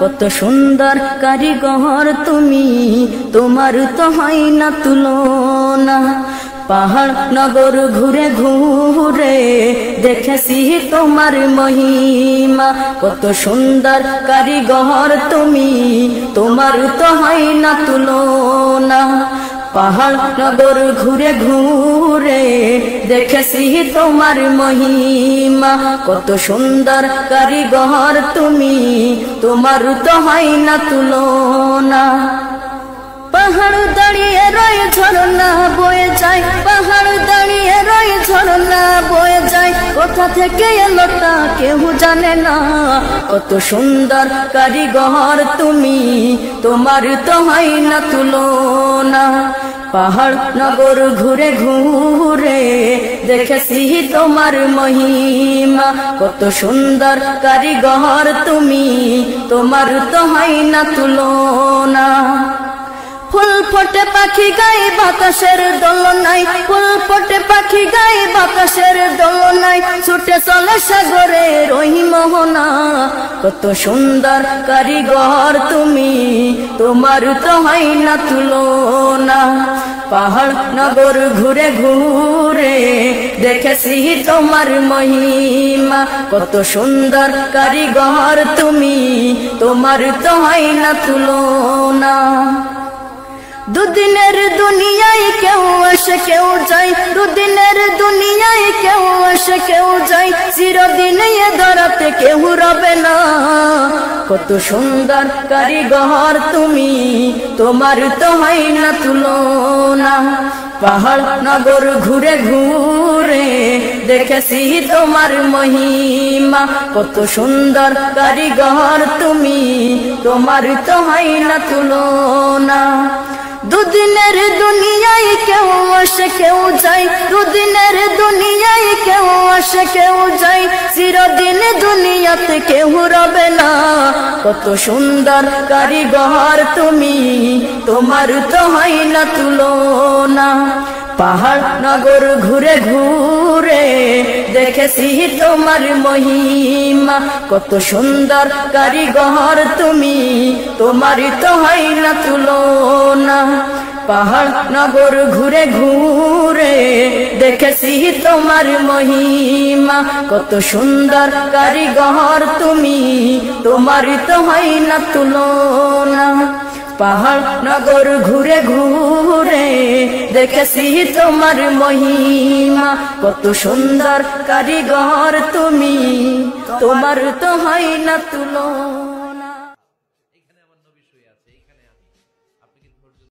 কত সুন্দর কারিগর তুমি, তোমার তো হয় না তুলনা। পাহাড় নগর ঘুরে ঘুরে দেখেছি তোমার মহিমা, কত সুন্দর কারিগর তুমি, তোমার তো হয় না তুলনা। পাহাড় নগর ঘুরে ঘুরে দেখেছি তোমার মহিমা, কত সুন্দর কারিগর তুমি, তোমার তো হয় না তুলনা। পাহাড় দাঁড়িয়ে রয়ে ঝরনা বয়ে যায়, পাহাড় দাঁড়িয়ে রয়ে ঝরনা বয়ে যায়, কোথা থেকে এলো তা কেউ জানে না। কত সুন্দর কারিগর তুমি, তোমার তো হয় না তুলনা। পাহাড় নগর ঘুরে ঘুরে দেখেছি তোমার মহিমা, কত সুন্দর কারিগর তুমি, তোমার তো হয় না তুলনা। ফুল ফোটে পাখি গায়ে বাতাসের দোলনায়, ফুল ফোটে পাখি গায়ে বাতাসের দোলনায়, ছুটে চলে সাগরের ওই মোহনা। কত সুন্দর কারিগর তুমি, তোমার তো হয় না তুলনা। পাহাড় নগর ঘুরে ঘুরে দেখেছি তোমার মহিমা, কত সুন্দর কারিগর তুমি, তোমার তো হয় না তুলনা। দুদিনের দুনিয়ায় কেউ আসে কেউ যায়, দুদিনের দুনিয়ায় কেউ আসে কেউ যায়, চিরদিন এ ধরাতে কেউ রবে না। কত সুন্দর কারিগর তুমি, তোমার তো হয় না তুলনা। পাহাড় নগর ঘুরে ঘুরে দেখেছি তোমার মহিমা, কত সুন্দর কারিগর তুমি, তোমার তো হয় না তুলনা। দুদিনের দুনিয়ায় কেউ আসে কেউ যায়, দুদিনের দুনিয়ায় কেউ আসে কেউ যায়, চিরদিন দুনিয়াতে কেউ রবে না। কত সুন্দর কারিগর তুমি, তোমার তো হয় না তুলনা। পাহাড় নগর ঘুরে ঘুরে দেখেছি তোমার মহিমা, কত সুন্দর কারিগর তুমি, তোমার তো হয় না তুলনা। পাহাড় নগর ঘুরে ঘুরে দেখেছি তোমার মহিমা, কত সুন্দর কারিগর তুমি, তোমার তো হয় না তুলনা। পাহাড় নগর ঘুরে ঘুরে দেখেছি তোমার মহিমা, কত সুন্দর কারিগর তুমি, তোমার তো হয় না তুলনা।